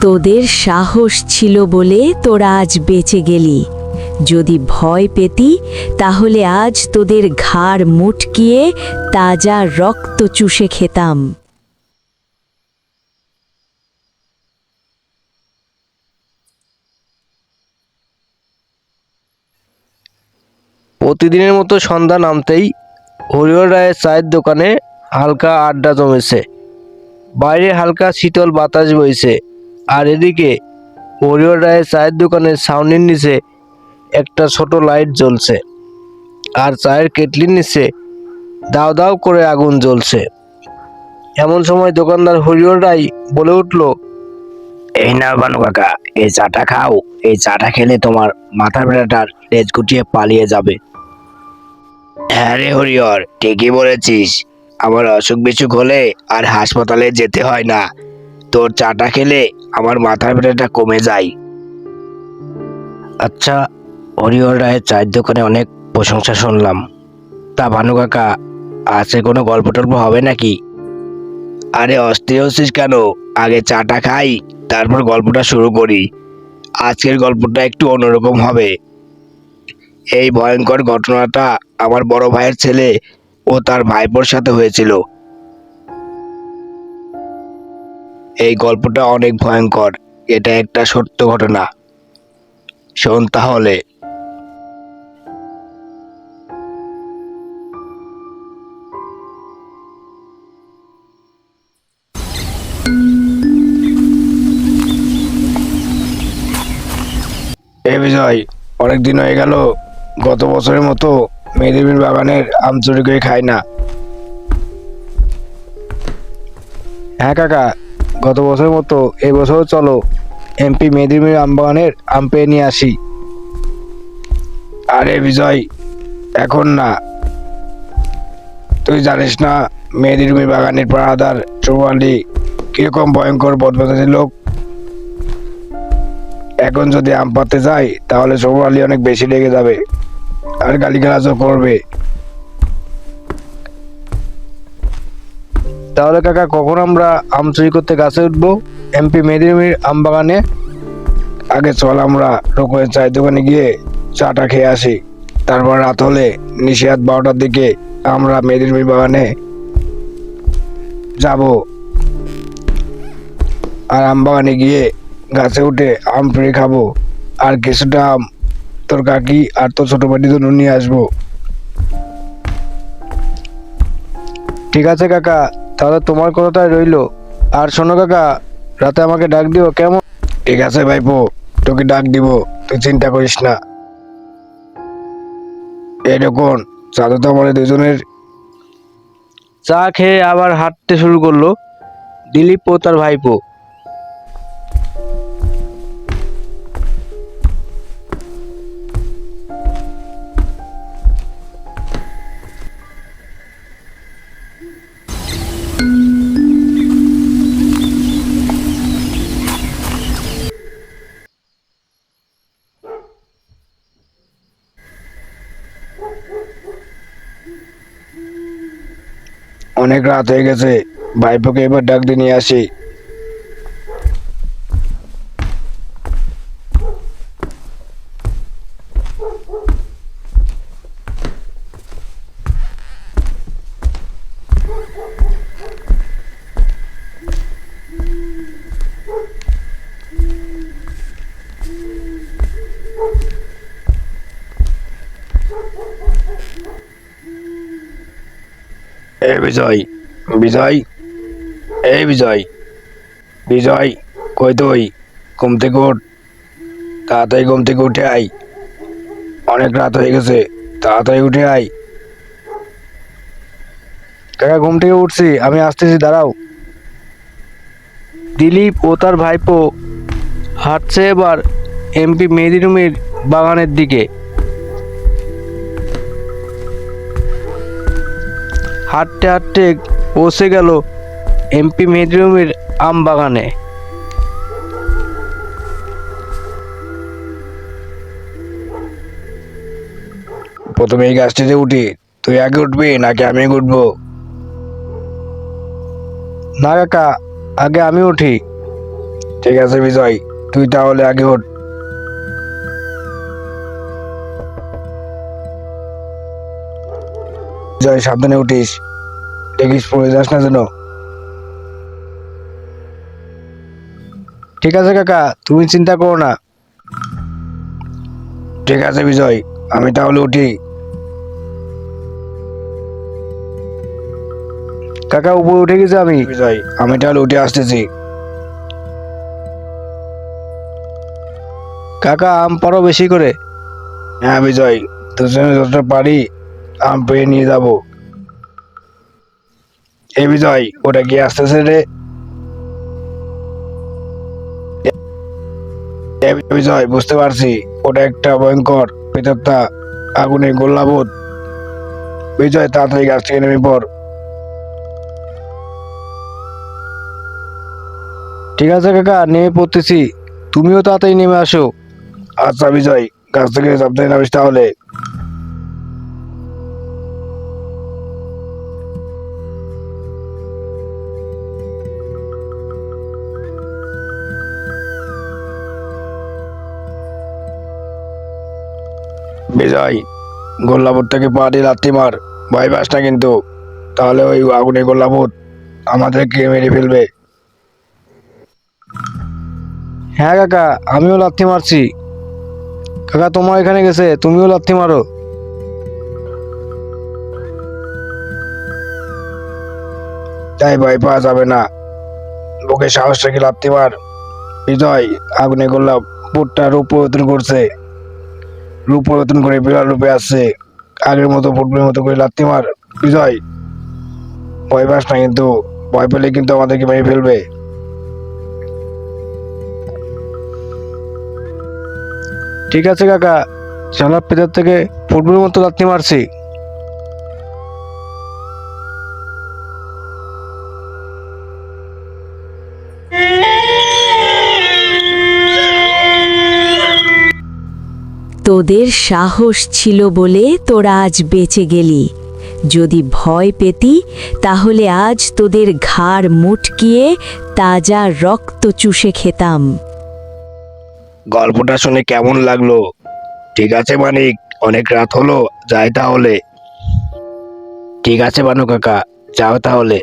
তোদের সাহস ছিল বলে তোরা আজ বেঁচে গেলি। যদি ভয় পেতি তাহলে আজ তোদের ঘাড় মুটকিয়ে তাজা রক্ত চুষে খেতাম। প্রতিদিনের মতো সন্ধ্যা নামতেই হরিহর রায়ের চায়ের দোকানে হালকা আড্ডা জমেছে। বাইরে হালকা শীতল বাতাস বইছে, আর এদিকে হরিহর রায়ের চায়ের দোকানের ছাউনির নিচে একটা ছোট লাইট জ্বলছে, আর চায়ের কেটলির নিচে দাও দাও করে আগুন জ্বলছে। এমন সময় দোকানদার হরিহর রায় বলে উঠল, এই নাও বানু কাকা, এই চাটা খাও। এই চাটা খেলে তোমার মাথার ব্যথাটার লেজ গুটিয়ে পালিয়ে যাবে। হ্যাঁ রে হরিহর, ঠিকই বলেছিস। আমার অসুখ বিসুখ হলে আর হাসপাতালে যেতে হয় না। তোর চাটা খেলে আমার মাথার ব্যথাটা কমে যায়। আচ্ছা, হরিহর রায়ের চায়ের দোকানে অনেক প্রশংসা শুনলাম। তা ভানু কাকা, আজকে কোনো গল্প টল্প হবে নাকি? আরে অস্থির হচ্ছিস কেন? আগে চাটা খাই, তারপর গল্পটা শুরু করি। আজকের গল্পটা একটু অন্যরকম হবে। এই ভয়ঙ্কর ঘটনাটা আমার বড় ভাইয়ের ছেলে ও তার ভাইপোর সাথে হয়েছিল। এই গল্পটা অনেক ভয়ঙ্কর। এটা একটা সত্য ঘটনা। শোন তাহলে। বিজয়, অনেকদিন হয়ে গেল গত বছরের মতো মেদিনীর বাগানের আম চুরি করে খাই না। হ্যাঁ কাকা, গত বছরের মতো এই বছরও চলো এমপি মেদিনীর আম বাগানের আম পেয়ে নিয়ে আসি। আরে বিজয়, এখন না। তুই জানিস না মেদিনীর বাগানের পাহারাদার চৌয়ালি কিরকম ভয়ঙ্কর বদমেজাজি লোক। এখন যদি আম পাড়তে যাই তাহলে চৌয়ালি অনেক বেশি লেগে যাবে আর গালিগালাজও করবে। তাহলে কাকা, কখন আমরা আম চুরি করতে গাছে উঠবো এমপি মেদিনীর আম বাগানে? আগে চল আমরা রোকনের চায়ের দোকানে গিয়ে চাটা খেয়ে আসি। তারপর রাত হলে নিশিরাত 12টার দিকে আমরা মেদিনীর বাগানে যাব, আর আম বাগানে গিয়ে গাছে উঠে আম পেড়ে খাবো। আর কিছুটা আম তোর কাকি আর তোর ছোট বাড়ির জন্য নিয়ে আসবো। ঠিক আছে কাকা, তাহলে তোমার কথাটাই রইলো। আর শোনো কাকা, রাতে আমাকে ডাক দিও কেমন? ঠিক আছে ভাইপো, তোকে ডাক দিব, তুই চিন্তা করিস না। এরকম চাঁদা তো আমাদের দুজনের। চা খেয়ে আবার হাঁটতে শুরু করলো দিলীপ ও তার ভাইপো। অনেক রাত হয়ে গেছে, ভাইপোকে এবার ডাক দিয়ে নিয়ে আসি। বিজয়, বিজয়, এই বিজয়, বিজয়, কই তুই? ঘুম থেকে উঠ, তাড়াতাড়ি ঘুম থেকে উঠে আয়। অনেক রাত হয়ে গেছে, তাড়াতাড়ি উঠে আয়। কাকা, ঘুম থেকে উঠছি, আমি আসতেছি, দাঁড়াও। দিলীপ ও তার ভাইপো হাঁটছে এবার এমপি মেদিনীর বাগানের দিকে। হাঁটতে হাঁটতে পৌঁছে গেল এমপি মেদিনীর আম বাগানে। প্রথমে এই গাছটিতে উঠি, তুই আগে উঠবি নাকি আমি উঠবো? না কাকা, আগে আমি উঠি। ঠিক আছে বিজয়, তুই তাহলে আগে ওঠ। বিজয়, সাবধানে উঠিস, দেখিস পড়ে যাস না যেন। ঠিক আছে কাকা, তুমি চিন্তা করো না। ঠিক আছে বিজয়, আমি তাহলে উঠি। কাকা উপরে উঠে গেছে আমি। বিজয়, আমি তাহলে উঠে আসতেছি। কাকা আম পারো বেশি করে। হ্যাঁ বিজয়, তোর জন্য যতটা পারি আম পেয়ে নিয়ে যাব। এই বিজয়, ওটা কি আসতেছে রে? এ বিজয়, বুঝতে পারছি ওটা একটা ভয়ঙ্কর প্রেতাত্মা, আগুনে গোল্লা ভূত। বিজয়, তাড়াতাড়ি গাছ থেকে নেমে পড়। ঠিক আছে কাকা, নেমে পড়তেছি, তুমিও তাড়াতাড়ি নেমে আসো। আচ্ছা বিজয়, গাছ থেকে সাবধানে নামিস তাহলে। বিজয়, গোল্লা ভূতটাকে পা দিয়ে লাথি মার, ভয় পাস না কিন্তু, তাহলে ওই আগুনে গোল্লা ভূত আমাদেরকে মেরে ফেলবে। হ্যাঁ কাকা, আমিও লাথি মারছি। কাকা তোমার এখানে গেছে, তুমিও লাথি মারো। তাই ভয় পাওয়া যাবে না, বুকে সাহস রেখে লাথি মার। বিজয়, আগুনে গোল্লা ভূতটা রূপ পরিবর্তন করছে, রূপ পরিবর্তন করে বিড়াল রূপে আসছে। আগের মতো ফুটবলের মতো করে লাথি মার বিজয়, ভয় পাস না কিন্তু, ভয় পেলে কিন্তু আমাদেরকে মেরে ফেলবে। ঠিক আছে কাকা, শালা পেটার থেকে ফুটবলের মতো লাথি মারছি। তোদের সাহস ছিল বলে তোরা আজ বেঁচে গেলি। যদি ভয় পেতি তাহলে আজ তোদের ঘাড় মুটকিয়ে তাজা রক্ত চুষে খেতাম। গল্পটা শুনে কেমন লাগলো? ঠিক আছে মানিক, অনেক রাত হলো, যাই তাহলে। ঠিক আছে বানু কাকা, যাও তাহলে।